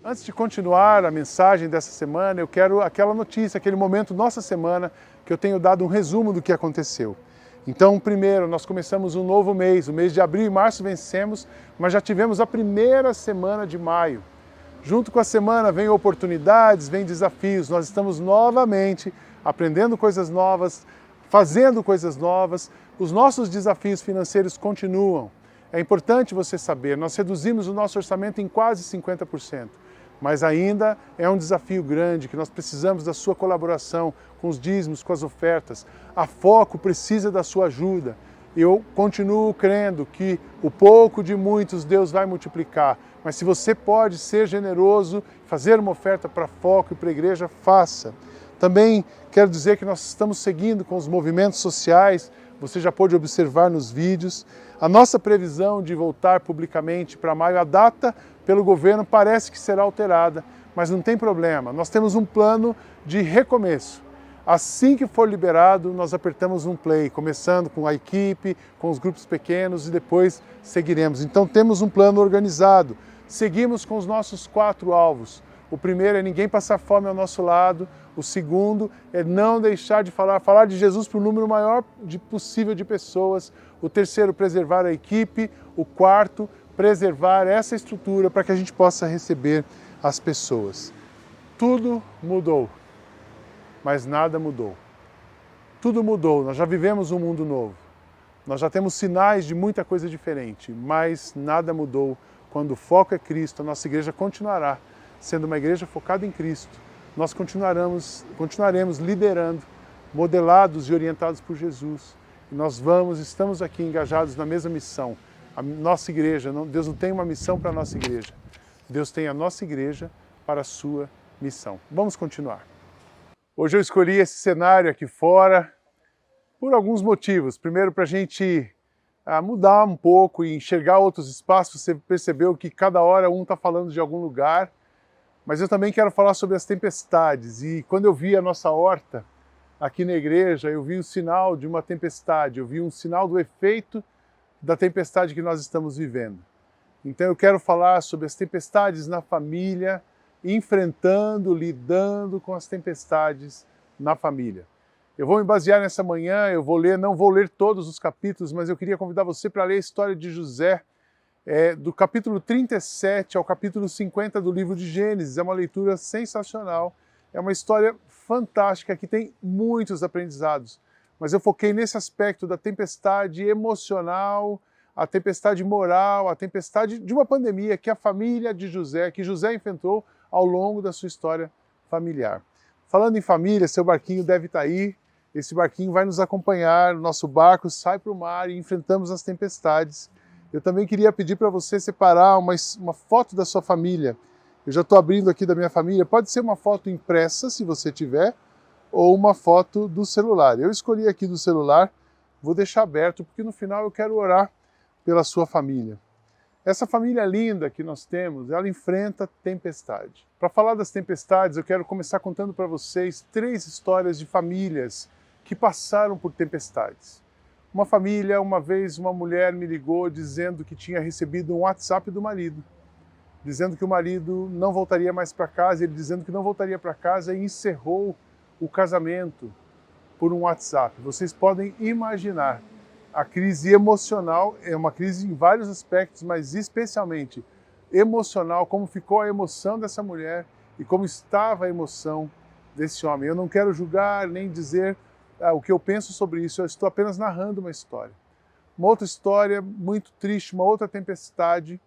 Antes de continuar a mensagem dessa semana, eu quero aquela notícia, aquele momento, nossa semana, que eu tenho dado um resumo do que aconteceu. Então, primeiro, nós começamos um novo mês, o mês de abril e março vencemos, mas já tivemos a primeira semana de maio. Junto com a semana vem oportunidades, vem desafios, nós estamos novamente aprendendo coisas novas, fazendo coisas novas, os nossos desafios financeiros continuam. É importante você saber, nós reduzimos o nosso orçamento em quase 50%. Mas ainda é um desafio grande, que nós precisamos da sua colaboração com os dízimos, com as ofertas. A Foco precisa da sua ajuda. Eu continuo crendo que o pouco de muitos Deus vai multiplicar. Mas se você pode ser generoso, fazer uma oferta para a Foco e para a igreja, faça. Também quero dizer que nós estamos seguindo com os movimentos sociais, você já pôde observar nos vídeos. A nossa previsão de voltar publicamente para maio, a data pelo governo parece que será alterada, mas não tem problema. Nós temos um plano de recomeço. Assim que for liberado, nós apertamos um play, começando com a equipe, com os grupos pequenos e depois seguiremos. Então temos um plano organizado. Seguimos com os nossos 4 alvos. O primeiro é ninguém passar fome ao nosso lado. O segundo é não deixar de falar de Jesus para o número maior possível de pessoas. O terceiro, preservar a equipe. O quarto, preservar essa estrutura para que a gente possa receber as pessoas. Tudo mudou, mas nada mudou. Tudo mudou, nós já vivemos um mundo novo. Nós já temos sinais de muita coisa diferente, mas nada mudou. Quando o foco é Cristo, a nossa igreja continuará sendo uma igreja focada em Cristo. Nós continuaremos liderando, modelados e orientados por Jesus. E nós estamos aqui engajados na mesma missão. A nossa igreja, Deus não tem uma missão para a nossa igreja. Deus tem a nossa igreja para a sua missão. Vamos continuar. Hoje eu escolhi esse cenário aqui fora por alguns motivos. Primeiro, para a gente mudar um pouco e enxergar outros espaços. Você percebeu que cada hora um está falando de algum lugar. Mas eu também quero falar sobre as tempestades. E quando eu vi a nossa horta aqui na igreja, eu vi o sinal de uma tempestade. Eu vi um sinal do efeito da tempestade que nós estamos vivendo. Então eu quero falar sobre as tempestades na família, enfrentando, lidando com as tempestades na família. Eu vou me basear nessa manhã, não vou ler todos os capítulos, mas eu queria convidar você para ler a história de José, do capítulo 37 ao capítulo 50 do livro de Gênesis. É uma leitura sensacional, é uma história fantástica que tem muitos aprendizados. Mas eu foquei nesse aspecto da tempestade emocional, a tempestade moral, a tempestade de uma pandemia que a família de José, que José enfrentou ao longo da sua história familiar. Falando em família, seu barquinho deve estar aí, esse barquinho vai nos acompanhar, o nosso barco sai para o mar e enfrentamos as tempestades. Eu também queria pedir para você separar uma foto da sua família. Eu já estou abrindo aqui da minha família, pode ser uma foto impressa, se você tiver, ou uma foto do celular. Eu escolhi aqui do celular, vou deixar aberto, porque no final eu quero orar pela sua família. Essa família linda que nós temos, ela enfrenta tempestade. Para falar das tempestades, eu quero começar contando para vocês 3 histórias de famílias que passaram por tempestades. Uma família, uma vez, uma mulher me ligou dizendo que tinha recebido um WhatsApp do marido, dizendo que o marido não voltaria mais para casa, ele dizendo que não voltaria para casa e encerrou o casamento por um WhatsApp. Vocês podem imaginar a crise emocional, é uma crise em vários aspectos, mas especialmente emocional, como ficou a emoção dessa mulher e como estava a emoção desse homem. Eu não quero julgar nem dizer o que eu penso sobre isso, eu estou apenas narrando uma história. Uma outra história muito triste, uma outra tempestade.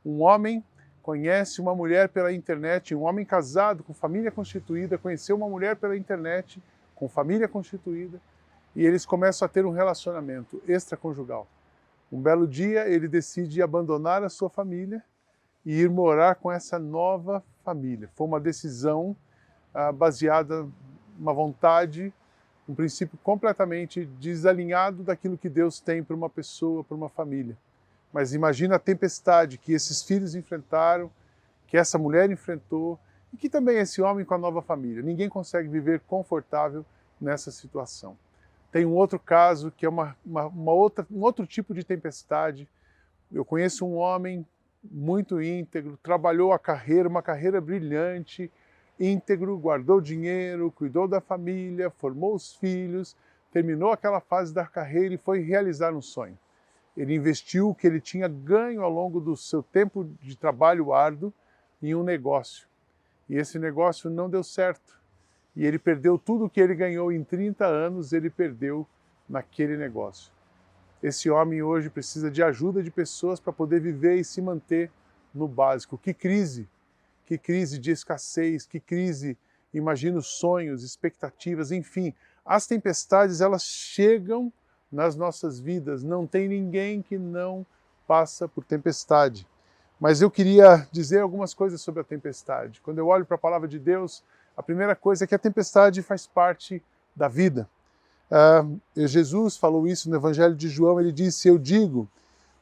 Um homem conhece uma mulher pela internet, um homem casado com família constituída, conheceu uma mulher pela internet com família constituída e eles começam a ter um relacionamento extraconjugal. Um belo dia ele decide abandonar a sua família e ir morar com essa nova família. Foi uma decisão baseada numa vontade, um princípio completamente desalinhado daquilo que Deus tem para uma pessoa, para uma família. Mas imagina a tempestade que esses filhos enfrentaram, que essa mulher enfrentou e que também esse homem com a nova família. Ninguém consegue viver confortável nessa situação. Tem um outro caso que é um outro tipo de tempestade. Eu conheço um homem muito íntegro, trabalhou a carreira, uma carreira brilhante, íntegro, guardou dinheiro, cuidou da família, formou os filhos, terminou aquela fase da carreira e foi realizar um sonho. Ele investiu o que ele tinha ganho ao longo do seu tempo de trabalho árduo em um negócio. E esse negócio não deu certo. E ele perdeu tudo o que ele ganhou em 30 anos, ele perdeu naquele negócio. Esse homem hoje precisa de ajuda de pessoas para poder viver e se manter no básico. Que crise de escassez, que crise, imagina os sonhos, expectativas, enfim. As tempestades, elas chegam nas nossas vidas, não tem ninguém que não passa por tempestade. Mas eu queria dizer algumas coisas sobre a tempestade. Quando eu olho para a palavra de Deus, a primeira coisa é que a tempestade faz parte da vida. Jesus falou isso no Evangelho de João, ele disse, eu digo,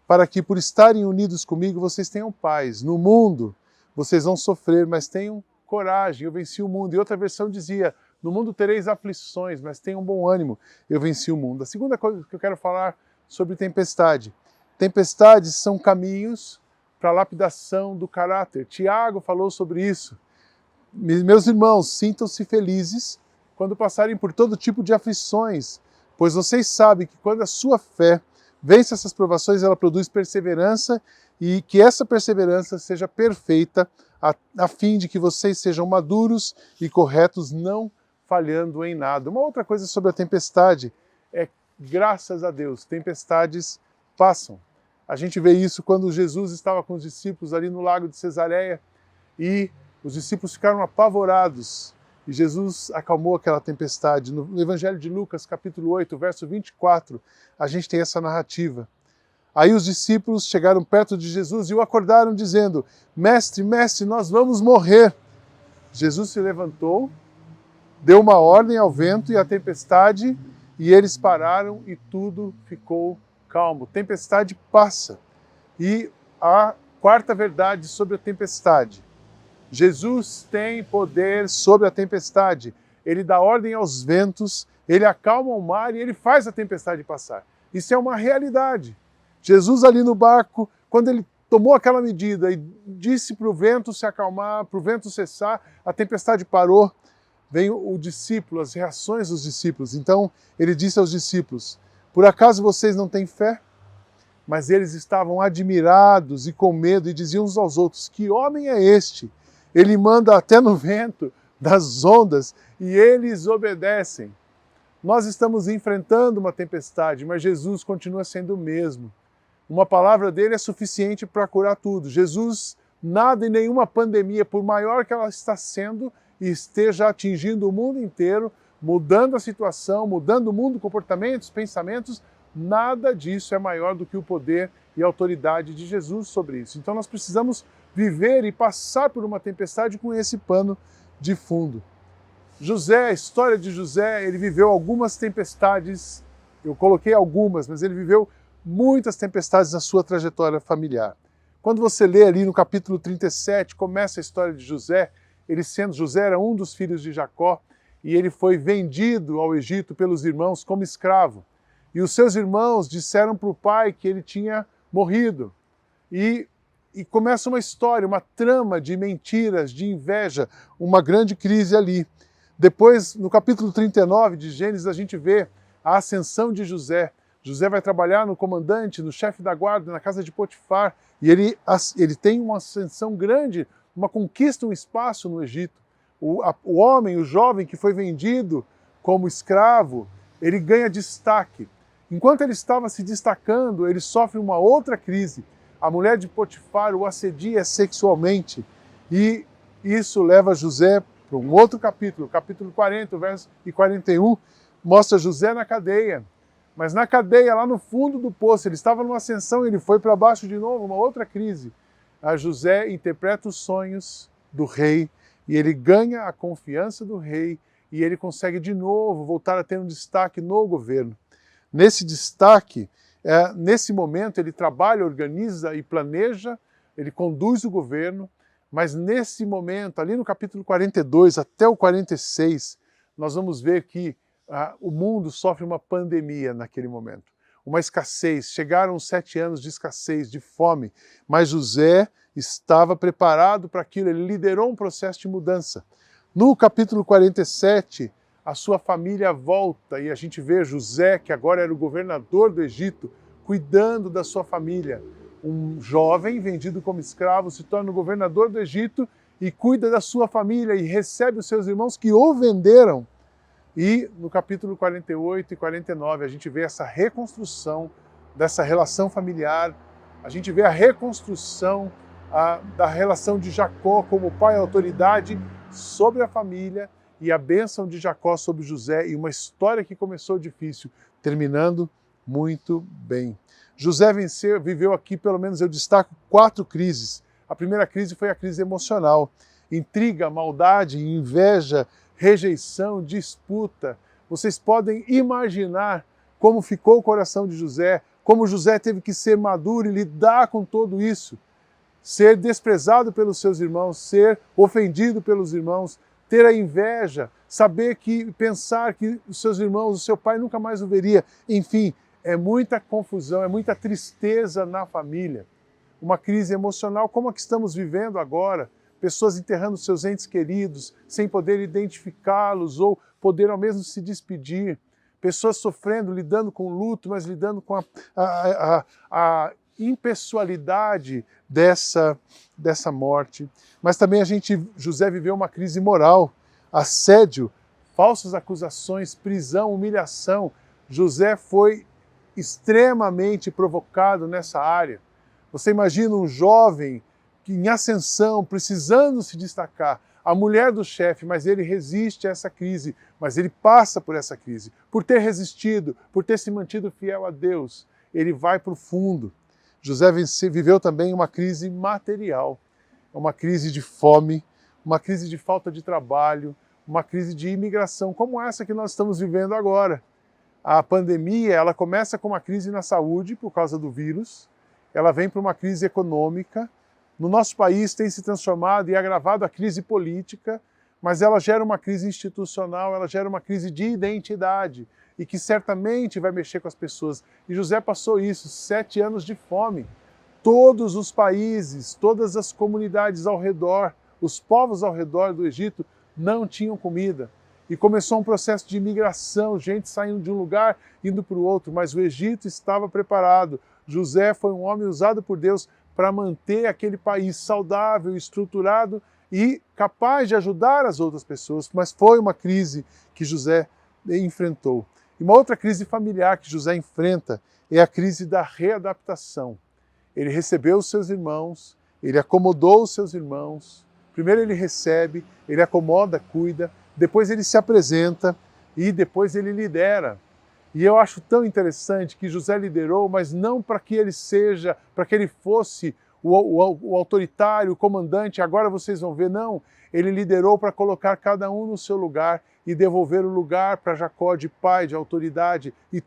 para que por estarem unidos comigo vocês tenham paz. No mundo vocês vão sofrer, mas tenham coragem, eu venci o mundo. E outra versão dizia, no mundo tereis aflições, mas tenham bom ânimo, eu venci o mundo. A segunda coisa que eu quero falar sobre tempestade. Tempestades são caminhos para a lapidação do caráter. Tiago falou sobre isso. Meus irmãos, sintam-se felizes quando passarem por todo tipo de aflições, pois vocês sabem que quando a sua fé vence essas provações, ela produz perseverança e que essa perseverança seja perfeita a fim de que vocês sejam maduros e corretos, não falhando em nada. Uma outra coisa sobre a tempestade é, graças a Deus, tempestades passam. A gente vê isso quando Jesus estava com os discípulos ali no lago de Cesareia e os discípulos ficaram apavorados e Jesus acalmou aquela tempestade. No Evangelho de Lucas, capítulo 8, verso 24, a gente tem essa narrativa. Aí os discípulos chegaram perto de Jesus e o acordaram dizendo, mestre, mestre, nós vamos morrer. Jesus se levantou, deu uma ordem ao vento e à tempestade e eles pararam e tudo ficou calmo. Tempestade passa. E a quarta verdade sobre a tempestade. Jesus tem poder sobre a tempestade. Ele dá ordem aos ventos, ele acalma o mar e ele faz a tempestade passar. Isso é uma realidade. Jesus ali no barco, quando ele tomou aquela medida e disse para o vento se acalmar, para o vento cessar, a tempestade parou. Vem o discípulo, as reações dos discípulos. Então ele disse aos discípulos, por acaso vocês não têm fé? Mas eles estavam admirados e com medo e diziam uns aos outros, que homem é este? Ele manda até no vento das ondas e eles obedecem. Nós estamos enfrentando uma tempestade, mas Jesus continua sendo o mesmo. Uma palavra dele é suficiente para curar tudo. Jesus, nada e nenhuma pandemia, por maior que ela está sendo e esteja atingindo o mundo inteiro, mudando a situação, mudando o mundo, comportamentos, pensamentos, nada disso é maior do que o poder e a autoridade de Jesus sobre isso. Então nós precisamos viver e passar por uma tempestade com esse pano de fundo. José, a história de José, ele viveu algumas tempestades, eu coloquei algumas, mas ele viveu muitas tempestades na sua trajetória familiar. Quando você lê ali no capítulo 37, começa a história de José, José era um dos filhos de Jacó, e ele foi vendido ao Egito pelos irmãos como escravo. E os seus irmãos disseram para o pai que ele tinha morrido. E começa uma história, uma trama de mentiras, de inveja, uma grande crise ali. Depois, no capítulo 39 de Gênesis, a gente vê a ascensão de José. José vai trabalhar no comandante, no chefe da guarda, na casa de Potifar, e ele tem uma ascensão grande, uma conquista, um espaço no Egito. O homem, o jovem que foi vendido como escravo, ele ganha destaque. Enquanto ele estava se destacando, ele sofre uma outra crise. A mulher de Potifar o assedia sexualmente, e isso leva José para um outro capítulo, capítulo 40, verso 41, mostra José na cadeia. Mas na cadeia, lá no fundo do poço, ele estava numa ascensão, ele foi para baixo de novo, uma outra crise. A José interpreta os sonhos do rei e ele ganha a confiança do rei e ele consegue de novo voltar a ter um destaque no governo. Nesse destaque, nesse momento, ele trabalha, organiza e planeja, ele conduz o governo, mas nesse momento, ali no capítulo 42 até o 46, nós vamos ver que o mundo sofre uma pandemia naquele momento. uma escassez. Chegaram os 7 anos de escassez, de fome, mas José estava preparado para aquilo, ele liderou um processo de mudança. No capítulo 47, a sua família volta e a gente vê José, que agora era o governador do Egito, cuidando da sua família. Um jovem vendido como escravo se torna o governador do Egito e cuida da sua família e recebe os seus irmãos que o venderam. E no capítulo 48 e 49 a gente vê essa reconstrução dessa relação familiar, a gente vê a reconstrução da relação de Jacó como pai e autoridade sobre a família e a bênção de Jacó sobre José, e uma história que começou difícil, terminando muito bem. José viveu aqui, pelo menos eu destaco, 4 crises. A primeira crise foi a crise emocional. Intriga, maldade, inveja, rejeição, disputa. Vocês podem imaginar como ficou o coração de José, como José teve que ser maduro e lidar com tudo isso. Ser desprezado pelos seus irmãos, ser ofendido pelos irmãos, ter a inveja, pensar que os seus irmãos, o seu pai nunca mais o veria. Enfim, é muita confusão, é muita tristeza na família. Uma crise emocional como a que estamos vivendo agora. Pessoas enterrando seus entes queridos, sem poder identificá-los ou poder ao menos se despedir. Pessoas sofrendo, lidando com luto, mas lidando com a impessoalidade dessa morte. Mas também José viveu uma crise moral, assédio, falsas acusações, prisão, humilhação. José foi extremamente provocado nessa área. Você imagina um jovem em ascensão, precisando se destacar, a mulher do chefe, mas ele resiste a essa crise, mas ele passa por essa crise. Por ter resistido, por ter se mantido fiel a Deus, ele vai para o fundo. José viveu também uma crise material, uma crise de fome, uma crise de falta de trabalho, uma crise de imigração, como essa que nós estamos vivendo agora. A pandemia, ela começa com uma crise na saúde por causa do vírus, ela vem para uma crise econômica. No nosso país tem se transformado e agravado a crise política, mas ela gera uma crise institucional, ela gera uma crise de identidade e que certamente vai mexer com as pessoas. E José passou isso, 7 anos de fome. Todos os países, todas as comunidades ao redor, os povos ao redor do Egito não tinham comida. E começou um processo de imigração, gente saindo de um lugar, indo para o outro, mas o Egito estava preparado. José foi um homem usado por Deus para manter aquele país saudável, estruturado e capaz de ajudar as outras pessoas, mas foi uma crise que José enfrentou. E uma outra crise familiar que José enfrenta é a crise da readaptação. Ele recebeu os seus irmãos, ele acomodou os seus irmãos. Primeiro ele recebe, ele acomoda, cuida, depois ele se apresenta e depois ele lidera. E eu acho tão interessante que José liderou, mas não para que ele fosse o autoritário, o comandante, agora vocês vão ver, não. Ele liderou para colocar cada um no seu lugar e devolver o lugar para Jacó de pai, de autoridade. E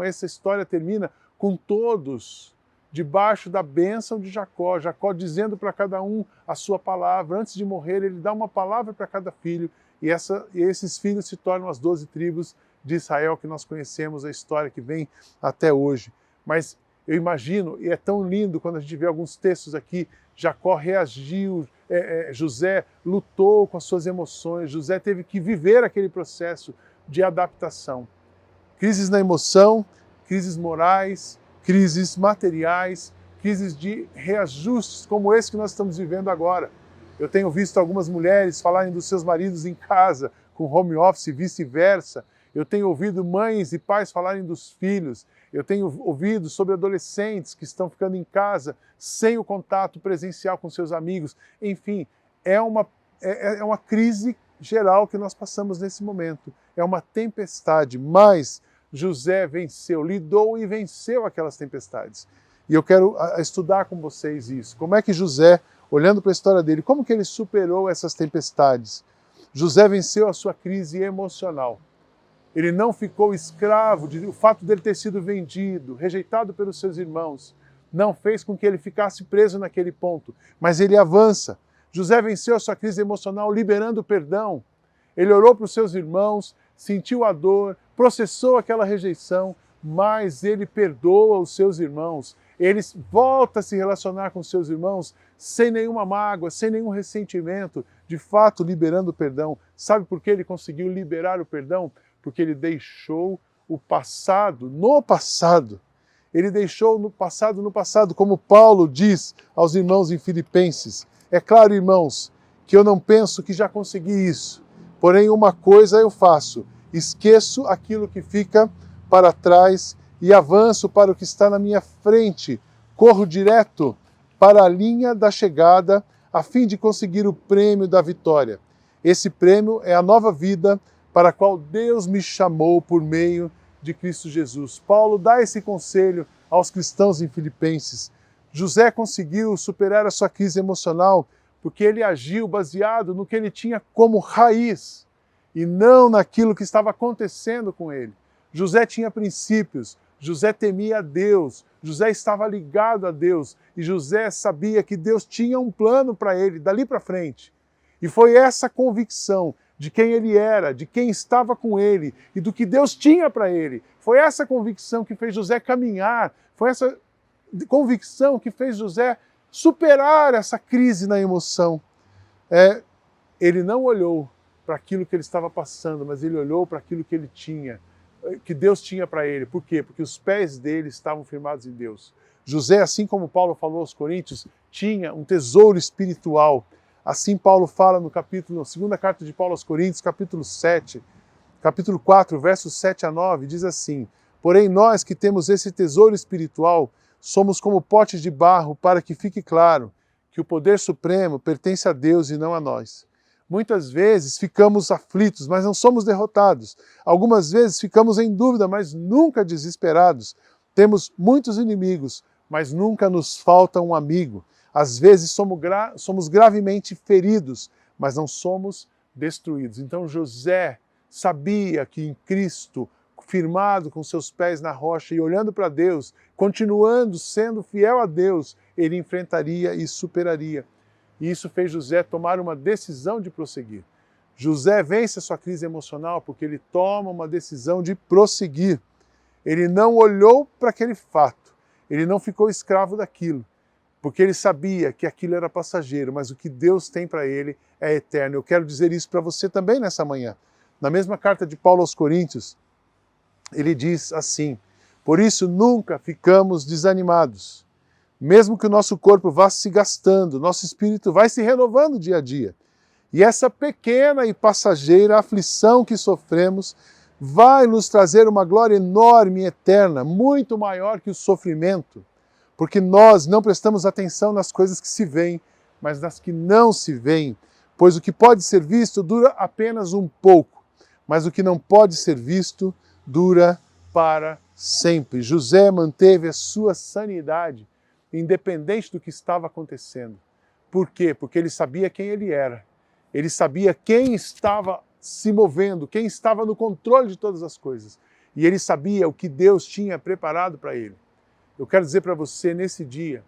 essa história termina com todos debaixo da bênção de Jacó. Jacó dizendo para cada um a sua palavra. Antes de morrer, ele dá uma palavra para cada filho. E esses filhos se tornam as 12 tribos de Israel que nós conhecemos, a história que vem até hoje. Mas eu imagino, e é tão lindo quando a gente vê alguns textos aqui, Jacó reagiu, José lutou com as suas emoções, José teve que viver aquele processo de adaptação. Crises na emoção, crises morais, crises materiais, crises de reajustes, como esse que nós estamos vivendo agora. Eu tenho visto algumas mulheres falarem dos seus maridos em casa, com home office e vice-versa. Eu tenho ouvido mães e pais falarem dos filhos. Eu tenho ouvido sobre adolescentes que estão ficando em casa sem o contato presencial com seus amigos. Enfim, é uma crise geral que nós passamos nesse momento. É uma tempestade, mas José venceu, lidou e venceu aquelas tempestades. E eu quero estudar com vocês isso. Como é que José, olhando para a história dele, como que ele superou essas tempestades? José venceu a sua crise emocional. Ele não ficou escravo, o fato dele ter sido vendido, rejeitado pelos seus irmãos, não fez com que ele ficasse preso naquele ponto, mas ele avança. José venceu a sua crise emocional liberando o perdão. Ele orou para os seus irmãos, sentiu a dor, processou aquela rejeição, mais ele perdoa os seus irmãos. Ele volta a se relacionar com os seus irmãos sem nenhuma mágoa, sem nenhum ressentimento, de fato liberando o perdão. Sabe por que ele conseguiu liberar o perdão? Porque ele deixou o passado no passado. Ele deixou no passado, como Paulo diz aos irmãos em Filipenses. É claro, irmãos, que eu não penso que já consegui isso. Porém, uma coisa eu faço: esqueço aquilo que fica para trás e avanço para o que está na minha frente. Corro direto para a linha da chegada, a fim de conseguir o prêmio da vitória. Esse prêmio é a nova vida para a qual Deus me chamou por meio de Cristo Jesus. Paulo dá esse conselho aos cristãos em Filipenses. José conseguiu superar a sua crise emocional porque ele agiu baseado no que ele tinha como raiz e não naquilo que estava acontecendo com ele. José tinha princípios, José temia a Deus, José estava ligado a Deus e José sabia que Deus tinha um plano para ele dali para frente. E foi essa convicção de quem ele era, de quem estava com ele e do que Deus tinha para ele. Foi essa convicção que fez José caminhar, foi essa convicção que fez José superar essa crise na emoção. Ele não olhou para aquilo que ele estava passando, mas ele olhou para aquilo que ele tinha, que Deus tinha para ele. Por quê? Porque os pés dele estavam firmados em Deus. José, assim como Paulo falou aos Coríntios, tinha um tesouro espiritual. Assim Paulo fala no segunda carta de Paulo aos Coríntios, capítulo 4, versos 7 a 9, diz assim: porém nós que temos esse tesouro espiritual, somos como potes de barro, para que fique claro que o poder supremo pertence a Deus e não a nós. Muitas vezes ficamos aflitos, mas não somos derrotados. Algumas vezes ficamos em dúvida, mas nunca desesperados. Temos muitos inimigos, mas nunca nos falta um amigo. Às vezes somos gravemente feridos, mas não somos destruídos. Então José sabia que em Cristo, firmado com seus pés na rocha e olhando para Deus, continuando sendo fiel a Deus, ele enfrentaria e superaria. E isso fez José tomar uma decisão de prosseguir. José vence a sua crise emocional porque ele toma uma decisão de prosseguir. Ele não olhou para aquele fato, ele não ficou escravo daquilo, porque ele sabia que aquilo era passageiro, mas o que Deus tem para ele é eterno. Eu quero dizer isso para você também nessa manhã. Na mesma carta de Paulo aos Coríntios, ele diz assim: por isso nunca ficamos desanimados. Mesmo que o nosso corpo vá se gastando, nosso espírito vai se renovando dia a dia. E essa pequena e passageira aflição que sofremos vai nos trazer uma glória enorme e eterna, muito maior que o sofrimento, porque nós não prestamos atenção nas coisas que se veem, mas nas que não se veem, pois o que pode ser visto dura apenas um pouco, mas o que não pode ser visto dura para sempre. José manteve a sua sanidade, independente do que estava acontecendo. Por quê? Porque ele sabia quem ele era. Ele sabia quem estava se movendo, quem estava no controle de todas as coisas. E ele sabia o que Deus tinha preparado para ele. Eu quero dizer para você nesse dia,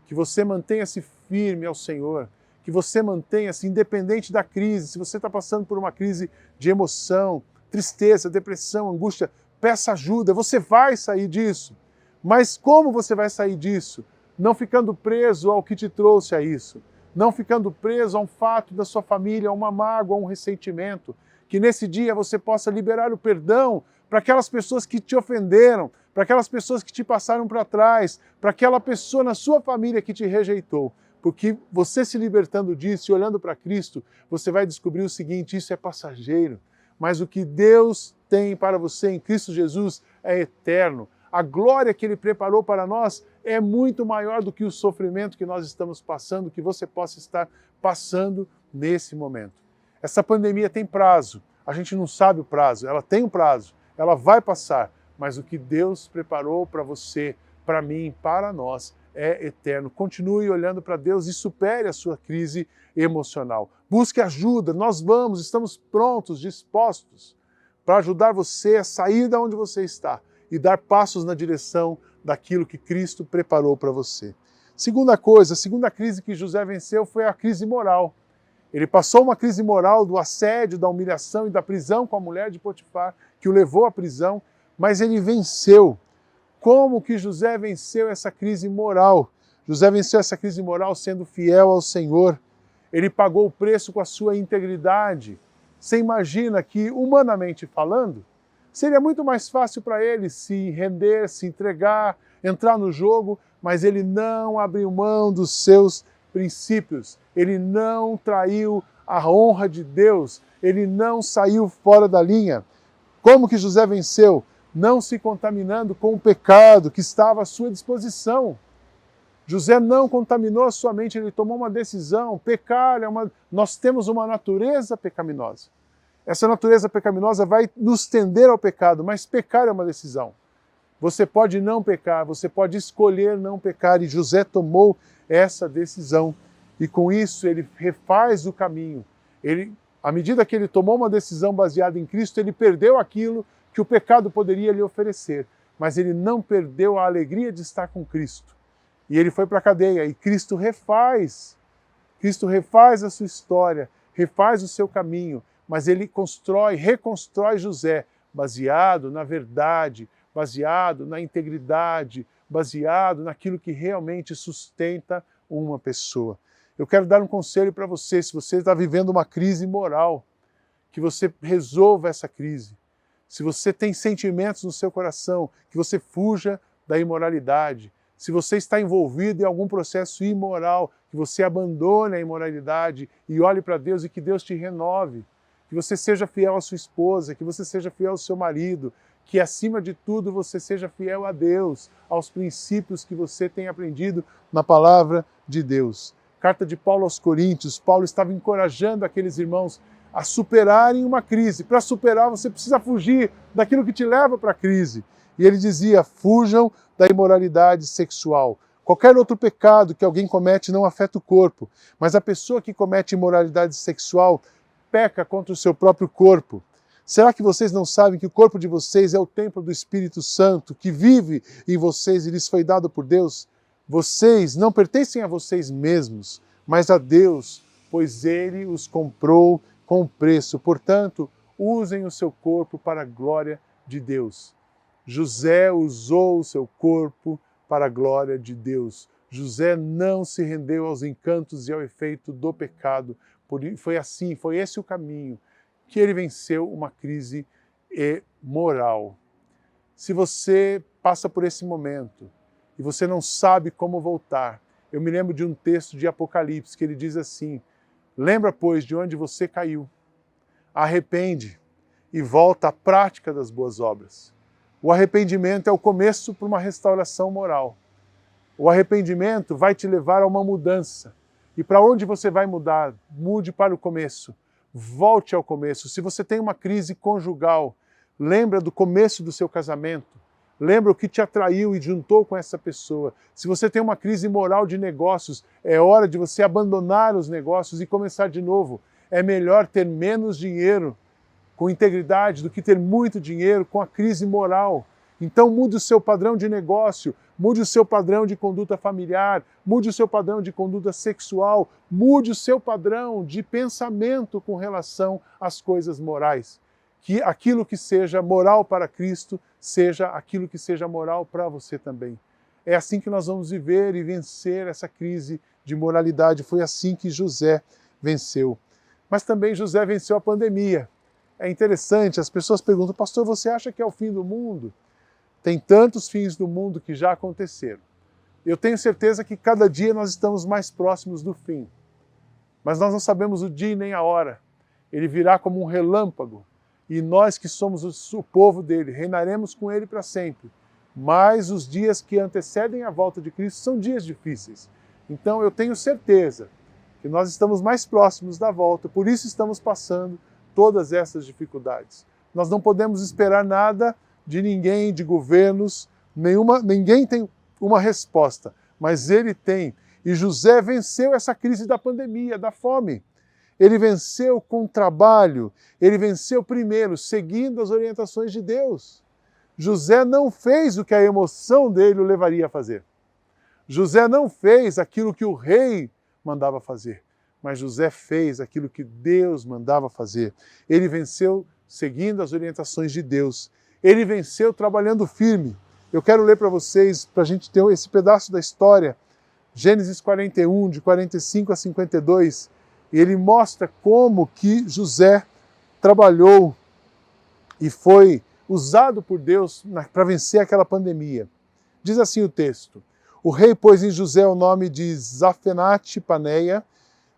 que você mantenha-se firme ao Senhor, que você mantenha-se independente da crise. Se você está passando por uma crise de emoção, tristeza, depressão, angústia, peça ajuda, você vai sair disso. Mas como você vai sair disso? Não ficando preso ao que te trouxe a isso. Não ficando preso a um fato da sua família, a uma mágoa, a um ressentimento. Que nesse dia você possa liberar o perdão para aquelas pessoas que te ofenderam, para aquelas pessoas que te passaram para trás, para aquela pessoa na sua família que te rejeitou. Porque você se libertando disso e olhando para Cristo, você vai descobrir o seguinte: isso é passageiro. Mas o que Deus tem para você em Cristo Jesus é eterno. A glória que Ele preparou para nós é muito maior do que o sofrimento que nós estamos passando, que você possa estar passando nesse momento. Essa pandemia tem prazo, a gente não sabe o prazo, ela tem um prazo, ela vai passar, mas o que Deus preparou para você, para mim, para nós, é eterno. Continue olhando para Deus e supere a sua crise emocional. Busque ajuda, nós estamos prontos, dispostos para ajudar você a sair de onde você está e dar passos na direção daquilo que Cristo preparou para você. Segunda coisa, a segunda crise que José venceu foi a crise moral. Ele passou uma crise moral do assédio, da humilhação e da prisão com a mulher de Potifar, que o levou à prisão, mas ele venceu. Como que José venceu essa crise moral? José venceu essa crise moral sendo fiel ao Senhor. Ele pagou o preço com a sua integridade. Você imagina que, humanamente falando, seria muito mais fácil para ele se render, se entregar, entrar no jogo, mas ele não abriu mão dos seus princípios. Ele não traiu a honra de Deus. Ele não saiu fora da linha. Como que José venceu? Não se contaminando com o pecado que estava à sua disposição. José não contaminou a sua mente, ele tomou uma decisão. Pecar nós temos uma natureza pecaminosa. Essa natureza pecaminosa vai nos tender ao pecado, mas pecar é uma decisão. Você pode não pecar, você pode escolher não pecar, e José tomou essa decisão. E com isso ele refaz o caminho. À medida que ele tomou uma decisão baseada em Cristo, ele perdeu aquilo que o pecado poderia lhe oferecer, mas ele não perdeu a alegria de estar com Cristo. E ele foi para a cadeia, e Cristo refaz a sua história, refaz o seu caminho, mas ele reconstrói José, baseado na verdade, baseado na integridade, baseado naquilo que realmente sustenta uma pessoa. Eu quero dar um conselho para você, se você está vivendo uma crise moral, que você resolva essa crise. Se você tem sentimentos no seu coração, que você fuja da imoralidade. Se você está envolvido em algum processo imoral, que você abandone a imoralidade e olhe para Deus e que Deus te renove. Que você seja fiel à sua esposa, que você seja fiel ao seu marido, que acima de tudo você seja fiel a Deus, aos princípios que você tem aprendido na palavra de Deus. Carta de Paulo aos Coríntios, Paulo estava encorajando aqueles irmãos a superarem uma crise. Para superar, você precisa fugir daquilo que te leva para a crise. E ele dizia, fujam da imoralidade sexual. Qualquer outro pecado que alguém comete não afeta o corpo, mas a pessoa que comete imoralidade sexual peca contra o seu próprio corpo. Será que vocês não sabem que o corpo de vocês é o templo do Espírito Santo, que vive em vocês e lhes foi dado por Deus? Vocês não pertencem a vocês mesmos, mas a Deus, pois Ele os comprou com preço. Portanto, usem o seu corpo para a glória de Deus. José usou o seu corpo para a glória de Deus. José não se rendeu aos encantos e ao efeito do pecado. Foi esse o caminho que ele venceu uma crise moral. Se você passa por esse momento e você não sabe como voltar, eu me lembro de um texto de Apocalipse que ele diz assim, lembra, pois, de onde você caiu, arrepende e volta à prática das boas obras. O arrependimento é o começo para uma restauração moral. O arrependimento vai te levar a uma mudança. E para onde você vai mudar? Mude para o começo. Volte ao começo. Se você tem uma crise conjugal, lembra do começo do seu casamento. Lembra o que te atraiu e juntou com essa pessoa. Se você tem uma crise moral de negócios, é hora de você abandonar os negócios e começar de novo. É melhor ter menos dinheiro com integridade do que ter muito dinheiro com a crise moral. Então mude o seu padrão de negócio, mude o seu padrão de conduta familiar, mude o seu padrão de conduta sexual, mude o seu padrão de pensamento com relação às coisas morais. Que aquilo que seja moral para Cristo seja aquilo que seja moral para você também. É assim que nós vamos viver e vencer essa crise de moralidade. Foi assim que José venceu. Mas também José venceu a pandemia. É interessante, as pessoas perguntam, pastor, você acha que é o fim do mundo? Tem tantos fins do mundo que já aconteceram. Eu tenho certeza que cada dia nós estamos mais próximos do fim. Mas nós não sabemos o dia nem a hora. Ele virá como um relâmpago. E nós que somos o povo dele, reinaremos com ele para sempre. Mas os dias que antecedem a volta de Cristo são dias difíceis. Então eu tenho certeza que nós estamos mais próximos da volta, por isso estamos passando todas essas dificuldades. Nós não podemos esperar nada de ninguém, de governos, ninguém tem uma resposta, mas ele tem. E José venceu essa crise da pandemia, da fome. Ele venceu com trabalho, ele venceu primeiro, seguindo as orientações de Deus. José não fez o que a emoção dele o levaria a fazer. José não fez aquilo que o rei mandava fazer, mas José fez aquilo que Deus mandava fazer. Ele venceu seguindo as orientações de Deus. ele venceu trabalhando firme. Eu quero ler para vocês, para a gente ter esse pedaço da história, Gênesis 41, de 45 a 52, e ele mostra como que José trabalhou e foi usado por Deus para vencer aquela pandemia. Diz assim o texto: o rei pôs em José o nome de Zafenate Paneia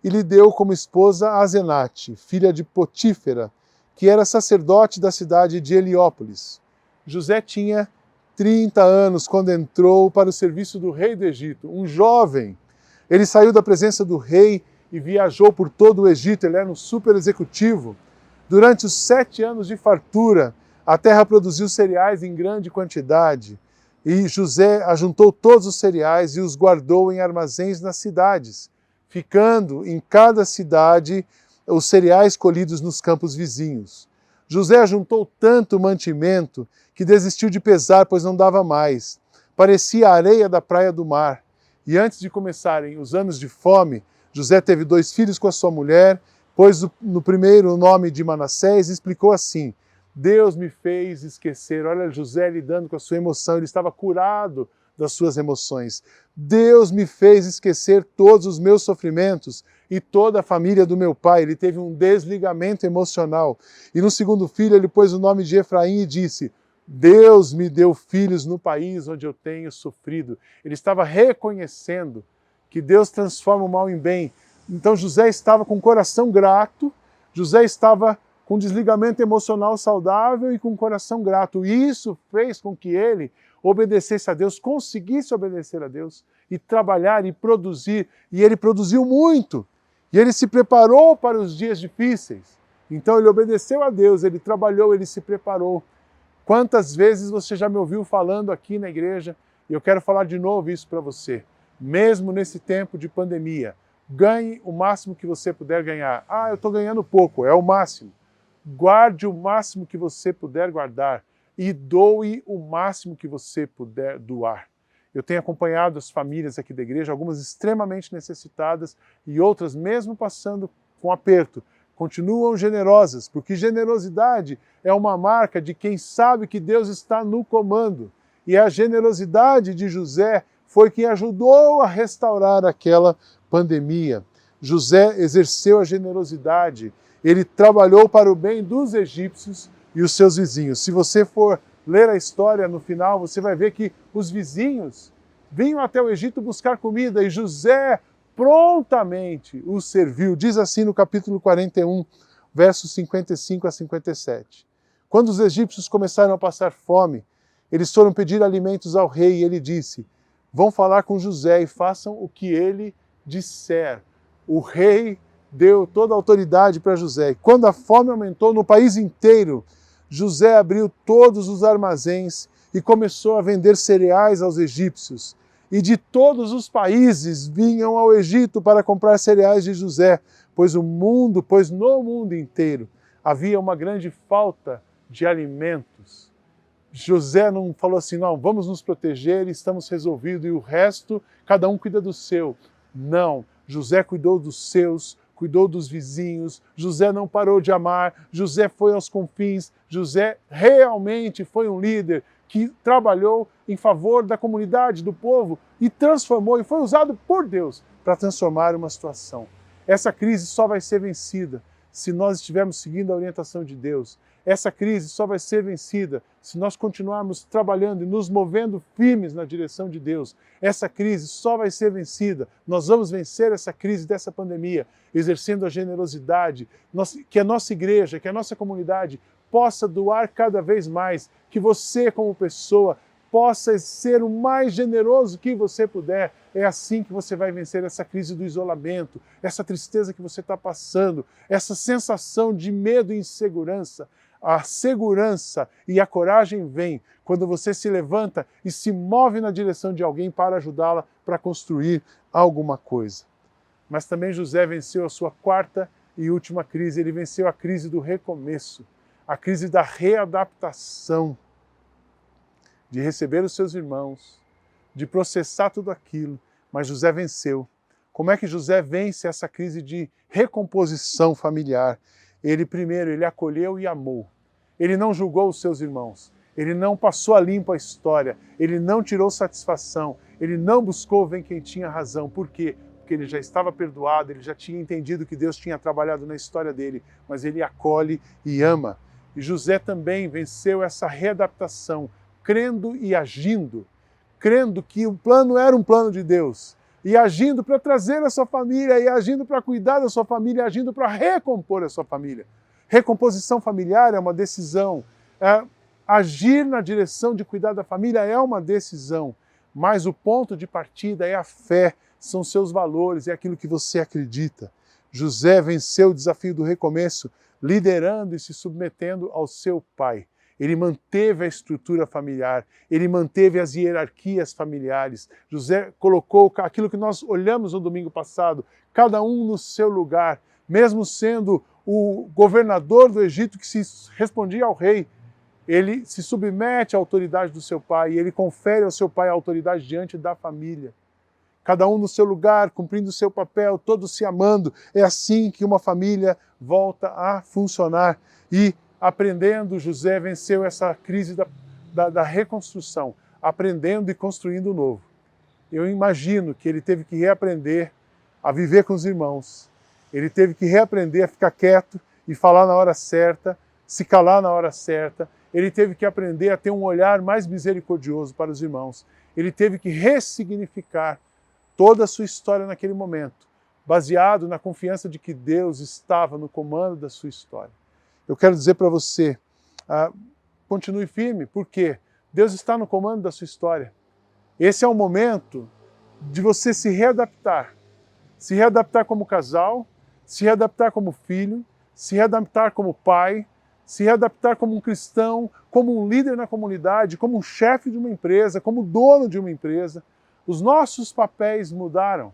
e lhe deu como esposa Azenate, filha de Potífera, que era sacerdote da cidade de Heliópolis. José tinha 30 anos quando entrou para o serviço do rei do Egito, um jovem. Ele saiu da presença do rei e viajou por todo o Egito, ele era um super executivo. Durante os 7 anos de fartura, a terra produziu cereais em grande quantidade, e José ajuntou todos os cereais e os guardou em armazéns nas cidades, ficando em cada cidade os cereais colhidos nos campos vizinhos. José ajuntou tanto mantimento que desistiu de pesar, pois não dava mais. Parecia a areia da praia do mar. E antes de começarem os anos de fome, José teve 2 filhos com a sua mulher, pôs no primeiro o nome de Manassés e explicou assim: Deus me fez esquecer. Olha José lidando com a sua emoção, ele estava curado das suas emoções. Deus me fez esquecer todos os meus sofrimentos e toda a família do meu pai. Ele teve um desligamento emocional. E no segundo filho ele pôs o nome de Efraim e disse: Deus me deu filhos no país onde eu tenho sofrido. Ele estava reconhecendo que Deus transforma o mal em bem. Então José estava com o coração grato, José estava com desligamento emocional saudável e com o coração grato. E isso fez com que ele obedecesse a Deus, conseguisse obedecer a Deus e trabalhar e produzir. E ele produziu muito. E ele se preparou para os dias difíceis. Então ele obedeceu a Deus, ele trabalhou, ele se preparou. Quantas vezes você já me ouviu falando aqui na igreja, e eu quero falar de novo isso para você. Mesmo nesse tempo de pandemia, ganhe o máximo que você puder ganhar. Ah, eu estou ganhando pouco, é o máximo. Guarde o máximo que você puder guardar e doe o máximo que você puder doar. Eu tenho acompanhado as famílias aqui da igreja, algumas extremamente necessitadas e outras mesmo passando com aperto. Continuam generosas, porque generosidade é uma marca de quem sabe que Deus está no comando. E a generosidade de José foi quem ajudou a restaurar aquela pandemia. José exerceu a generosidade, ele trabalhou para o bem dos egípcios e os seus vizinhos. Se você for ler a história no final, você vai ver que os vizinhos vinham até o Egito buscar comida e José prontamente os serviu. Diz assim no capítulo 41, versos 55 a 57. Quando os egípcios começaram a passar fome, eles foram pedir alimentos ao rei e ele disse: vão falar com José e façam o que ele disser. O rei deu toda a autoridade para José. E quando a fome aumentou no país inteiro, José abriu todos os armazéns e começou a vender cereais aos egípcios. E de todos os países vinham ao Egito para comprar cereais de José, pois no mundo inteiro havia uma grande falta de alimentos. José não falou assim: não, vamos nos proteger, estamos resolvidos, e o resto, cada um cuida do seu. Não, José cuidou dos seus, cuidou dos vizinhos, José não parou de amar, José foi aos confins, José realmente foi um líder que trabalhou em favor da comunidade, do povo, e transformou, e foi usado por Deus para transformar uma situação. Essa crise só vai ser vencida se nós estivermos seguindo a orientação de Deus. Essa crise só vai ser vencida se nós continuarmos trabalhando e nos movendo firmes na direção de Deus. Essa crise só vai ser vencida. Nós vamos vencer essa crise dessa pandemia, exercendo a generosidade, que a nossa igreja, que a nossa comunidade possa doar cada vez mais, que você como pessoa possa ser o mais generoso que você puder. É assim que você vai vencer essa crise do isolamento, essa tristeza que você está passando, essa sensação de medo e insegurança. A segurança e a coragem vem quando você se levanta e se move na direção de alguém para ajudá-la para construir alguma coisa. Mas também José venceu a sua 4ª e última crise. Ele venceu a crise do recomeço, a crise da readaptação, de receber os seus irmãos, de processar tudo aquilo. Mas José venceu. Como é que José vence essa crise de recomposição familiar? Ele primeiro, ele acolheu e amou. Ele não julgou os seus irmãos. Ele não passou a limpo a história, ele não tirou satisfação, ele não buscou ver quem tinha razão. Por quê? Porque ele já estava perdoado, ele já tinha entendido que Deus tinha trabalhado na história dele, mas ele acolhe e ama. E José também venceu essa readaptação, crendo e agindo, crendo que o plano era um plano de Deus, e agindo para trazer a sua família, e agindo para cuidar da sua família, e agindo para recompor a sua família. Recomposição familiar é uma decisão. Agir na direção de cuidar da família é uma decisão, mas o ponto de partida é a fé, são seus valores, é aquilo que você acredita. José venceu o desafio do recomeço, liderando e se submetendo ao seu pai. Ele manteve a estrutura familiar, ele manteve as hierarquias familiares. José colocou aquilo que nós olhamos no domingo passado, cada um no seu lugar, mesmo sendo o governador do Egito que se respondia ao rei. Ele se submete à autoridade do seu pai e ele confere ao seu pai a autoridade diante da família. Cada um no seu lugar, cumprindo o seu papel, todos se amando. É assim que uma família volta a funcionar. E aprendendo, José venceu essa crise da reconstrução, aprendendo e construindo o novo. Eu imagino que ele teve que reaprender a viver com os irmãos. Ele teve que reaprender a ficar quieto e falar na hora certa, se calar na hora certa. Ele teve que aprender a ter um olhar mais misericordioso para os irmãos. Ele teve que ressignificar toda a sua história naquele momento, baseado na confiança de que Deus estava no comando da sua história. Eu quero dizer para você, continue firme, porque Deus está no comando da sua história. Esse é o momento de você se readaptar como casal, se readaptar como filho, se readaptar como pai, se readaptar como um cristão, como um líder na comunidade, como um chefe de uma empresa, como dono de uma empresa. Os nossos papéis mudaram.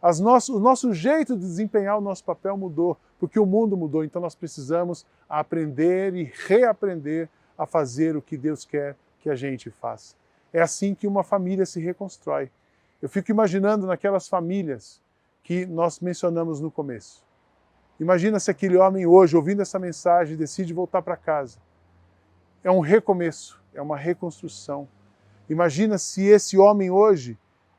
O nosso jeito de desempenhar o nosso papel mudou, porque o mundo mudou. Então nós precisamos aprender e reaprender a fazer o que Deus quer que a gente faça. É assim que uma família se reconstrói. Eu fico imaginando naquelas famílias que nós mencionamos no começo. Imagina se aquele homem hoje, ouvindo essa mensagem, decide voltar para casa. É um recomeço, é uma reconstrução. Imagina se esse homem hoje,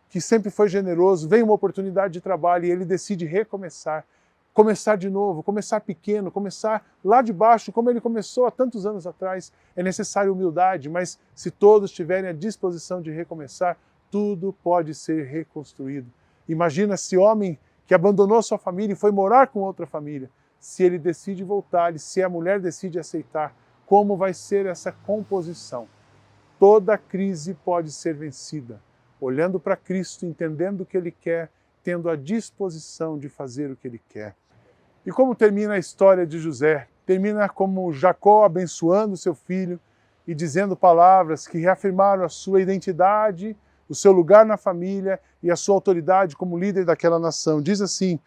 que sempre foi generoso, vem uma oportunidade de trabalho e ele decide recomeçar, começar de novo, começar pequeno, começar lá de baixo, como ele começou há tantos anos atrás. É necessária humildade, mas se todos tiverem a disposição de recomeçar, tudo pode ser reconstruído. Imagina esse homem que abandonou sua família e foi morar com outra família. Se ele decide voltar e se a mulher decide aceitar, como vai ser essa composição? Toda crise pode ser vencida, olhando para Cristo, entendendo o que Ele quer, tendo a disposição de fazer o que Ele quer. E como termina a história de José? Termina como Jacó abençoando seu filho e dizendo palavras que reafirmaram a sua identidade, o seu lugar na família e a sua autoridade como líder daquela nação. Diz assim,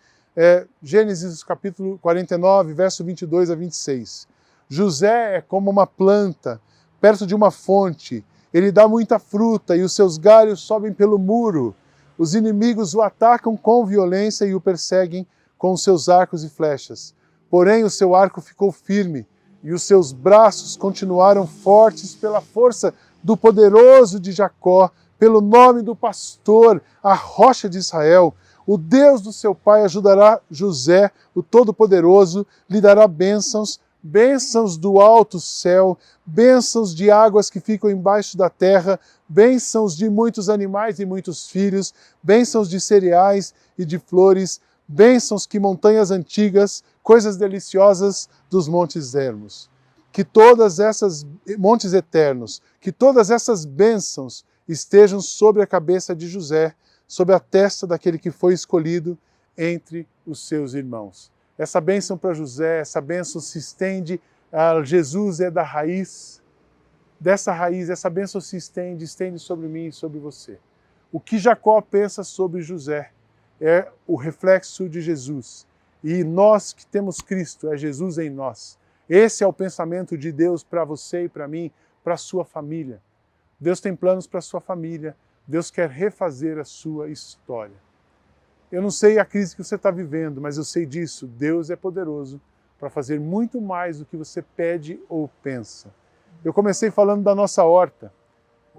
Gênesis capítulo 49, verso 22 a 26. José é como uma planta perto de uma fonte, ele dá muita fruta e os seus galhos sobem pelo muro. Os inimigos o atacam com violência e o perseguem com os seus arcos e flechas. Porém, o seu arco ficou firme e os seus braços continuaram fortes pela força do poderoso de Jacó, pelo nome do pastor, a rocha de Israel. O Deus do seu pai ajudará José, o Todo-Poderoso, lhe dará bênçãos, bênçãos do alto céu, bênçãos de águas que ficam embaixo da terra, bênçãos de muitos animais e muitos filhos, bênçãos de cereais e de flores, bênçãos que montanhas antigas, coisas deliciosas dos montes ermos. Que todas essas montes eternos, que todas essas bênçãos estejam sobre a cabeça de José, sobre a testa daquele que foi escolhido entre os seus irmãos. Essa bênção para José, essa bênção se estende, Jesus é da raiz, dessa raiz, essa bênção se estende sobre mim e sobre você. O que Jacó pensa sobre José é o reflexo de Jesus. E nós que temos Cristo, é Jesus em nós. Esse é o pensamento de Deus para você e para mim, para a sua família. Deus tem planos para a sua família, Deus quer refazer a sua história. Eu não sei a crise que você está vivendo, mas eu sei disso, Deus é poderoso para fazer muito mais do que você pede ou pensa. Eu comecei falando da nossa horta.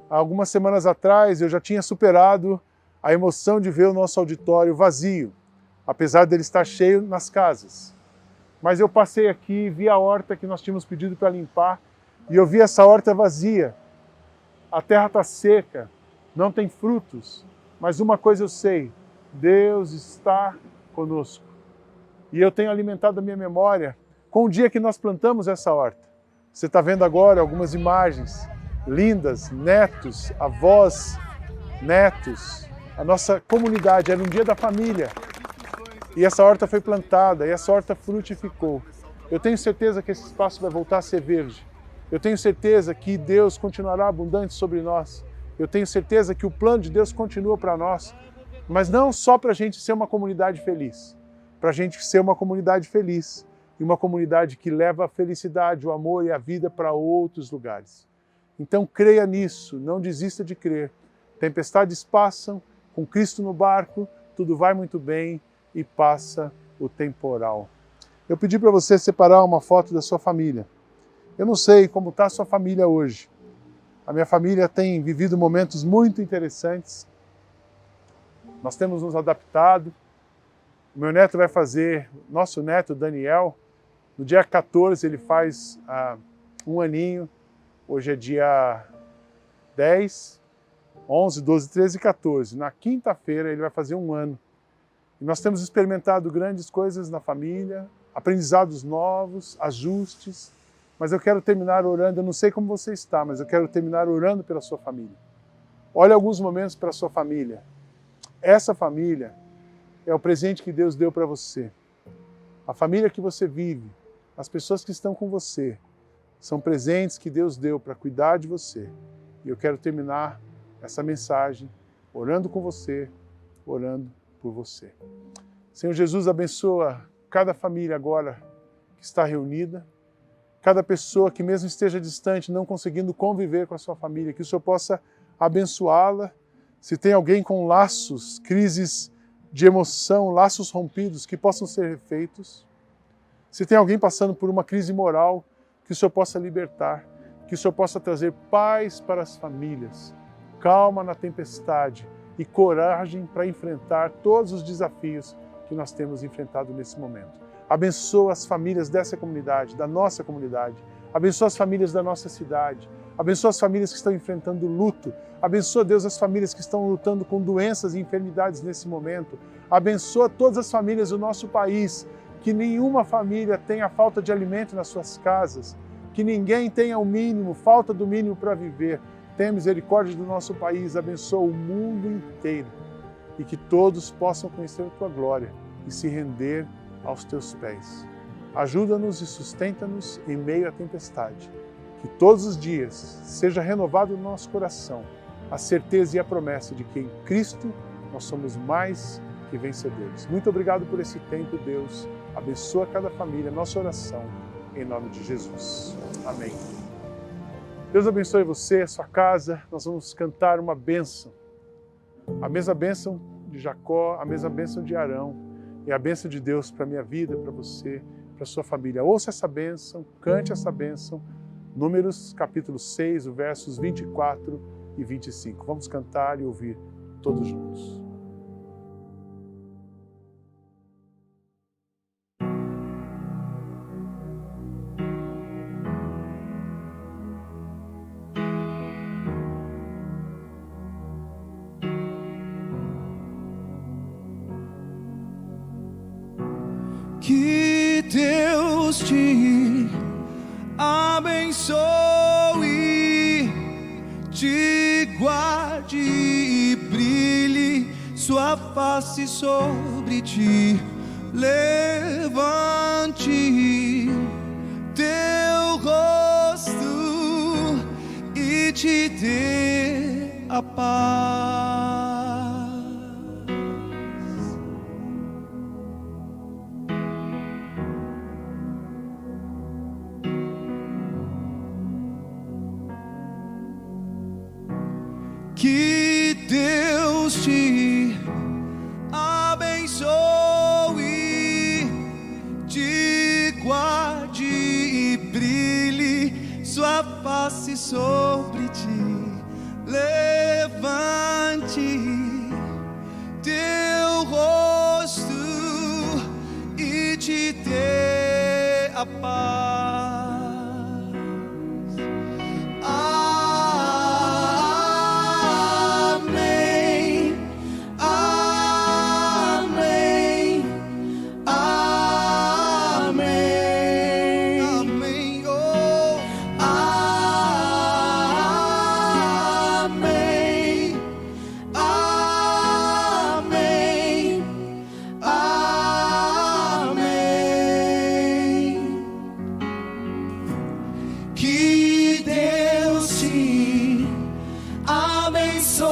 Há algumas semanas atrás eu já tinha superado a emoção de ver o nosso auditório vazio, apesar dele estar cheio nas casas. Mas eu passei aqui, vi a horta que nós tínhamos pedido para limpar e eu vi essa horta vazia. A terra está seca, não tem frutos, mas uma coisa eu sei, Deus está conosco. E eu tenho alimentado a minha memória com o dia que nós plantamos essa horta. Você está vendo agora algumas imagens lindas, netos, avós, netos. A nossa comunidade era um dia da família. E essa horta foi plantada, e essa horta frutificou. Eu tenho certeza que esse espaço vai voltar a ser verde. Eu tenho certeza que Deus continuará abundante sobre nós. Eu tenho certeza que o plano de Deus continua para nós. Mas não só para a gente ser uma comunidade feliz. Para a gente ser uma comunidade feliz. E uma comunidade que leva a felicidade, o amor e a vida para outros lugares. Então creia nisso, não desista de crer. Tempestades passam, com Cristo no barco, tudo vai muito bem e passa o temporal. Eu pedi para você separar uma foto da sua família. Eu não sei como está a sua família hoje. A minha família tem vivido momentos muito interessantes. Nós temos nos adaptado. O meu neto vai fazer, nosso neto Daniel, no dia 14 ele faz 1 aninho. Hoje é dia 10, 11, 12, 13 e 14. Na quinta-feira ele vai fazer 1 ano. E nós temos experimentado grandes coisas na família, aprendizados novos, ajustes. Mas eu quero terminar orando, eu não sei como você está, mas eu quero terminar orando pela sua família. Olhe alguns momentos para a sua família. Essa família é o presente que Deus deu para você. A família que você vive, as pessoas que estão com você, são presentes que Deus deu para cuidar de você. E eu quero terminar essa mensagem orando com você, orando por você. Senhor Jesus, abençoa cada família agora que está reunida, cada pessoa que mesmo esteja distante, não conseguindo conviver com a sua família, que o Senhor possa abençoá-la. Se tem alguém com laços, crises de emoção, laços rompidos, que possam ser refeitos. Se tem alguém passando por uma crise moral, que o Senhor possa libertar, que o Senhor possa trazer paz para as famílias, calma na tempestade e coragem para enfrentar todos os desafios que nós temos enfrentado nesse momento. Abençoa as famílias dessa comunidade, da nossa comunidade. Abençoa as famílias da nossa cidade. Abençoa as famílias que estão enfrentando luto. Abençoa, Deus, as famílias que estão lutando com doenças e enfermidades nesse momento. Abençoa todas as famílias do nosso país. Que nenhuma família tenha falta de alimento nas suas casas. Que ninguém tenha o mínimo, falta do mínimo para viver. Tenha misericórdia do nosso país. Abençoa o mundo inteiro. E que todos possam conhecer a Tua glória e se render aos Teus pés. Ajuda-nos e sustenta-nos em meio à tempestade. Que todos os dias seja renovado no nosso coração a certeza e a promessa de que em Cristo nós somos mais que vencedores. Muito obrigado por esse tempo, Deus. Abençoa cada família, nossa oração, em nome de Jesus. Amém. Deus abençoe você, a sua casa. Nós vamos cantar uma bênção. A mesma bênção de Jacó, a mesma bênção de Arão. E a bênção de Deus para a minha vida, para você, para a sua família. Ouça essa bênção, cante essa bênção. Números capítulo 6, versos 24 e 25. Vamos cantar e ouvir todos juntos. Que Deus te abençoe, te guarde e brilhe sua face sobre ti. Levante teu rosto e te dê a paz. Que Deus te abençoe, te guarde e brilhe sua face sobre ti, levante teu rosto e te dê a paz. Amém, amém, amém, amém, oh, amém, amém, amém. Que Deus te abençoe,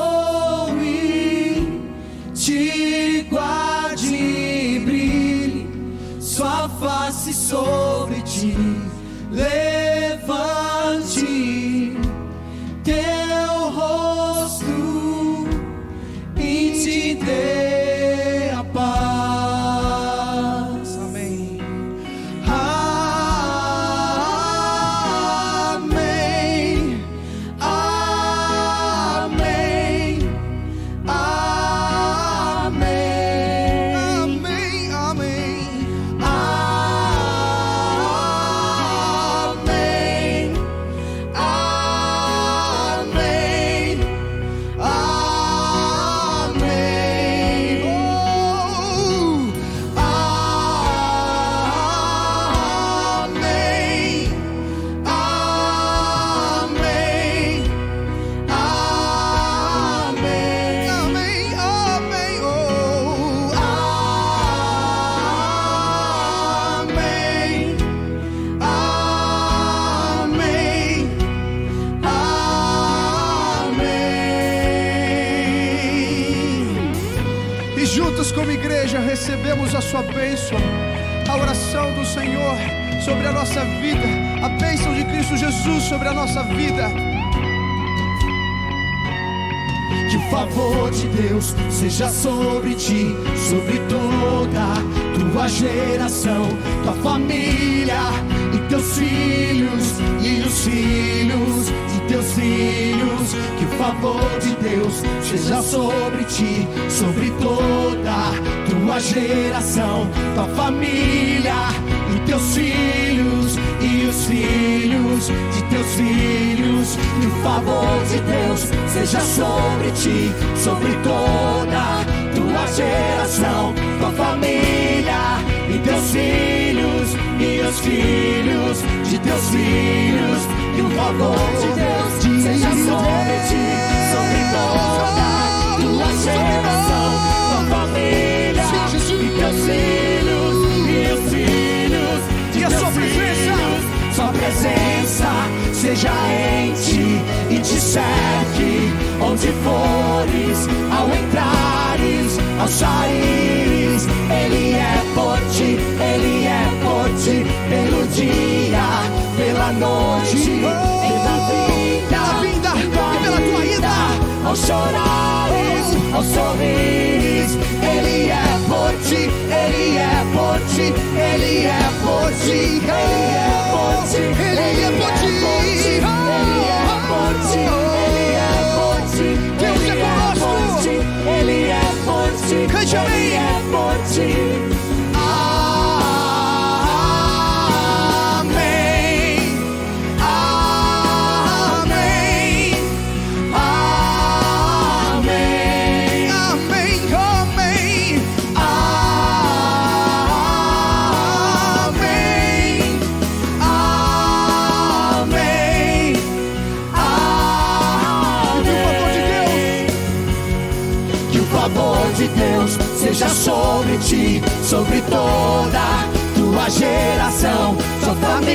te guarde e brilhe sua face sobre ti, levante teu rosto e te dê a paz. Amém. Amém, amém, amém, amém, amém, amém, amém, amém, oh, amém, amém, amém, amém, amém, oh, amém, amém, amém. E juntos como igreja recebemos a sua bênção, a oração do Senhor sobre a nossa vida, a bênção de Cristo Jesus sobre a nossa vida. Que o favor de Deus seja sobre ti, sobre toda tua geração, tua família e teus filhos e os filhos de teus filhos. Que o favor de Deus seja sobre ti, sobre toda tua geração, tua família e teus filhos e os filhos de teus filhos. Que o favor de Deus seja sobre ti, sobre toda tua geração, tua família e teus filhos e os filhos de teus filhos. Que o favor de Deus seja sobre ti, sobre toda tua geração, tua família e teus filhos e os filhos de teus filhos. Sua presença seja em ti e te cerque onde fores, ao entrares, ao saíres. Ele é por ti, Ele é por ti, pelo dia, pela noite, pela vinda e pela tua ida, ao chorares, ao sorrires. Ele é por ti, Ele é por ti, Ele é por ti, Ele é por ti, Ele é por ti, Ele é por ti, Ele é por ti, Deus é conosco, Ele é por ti, Ele é por ti. De Deus seja sobre ti, sobre toda tua geração, sua família.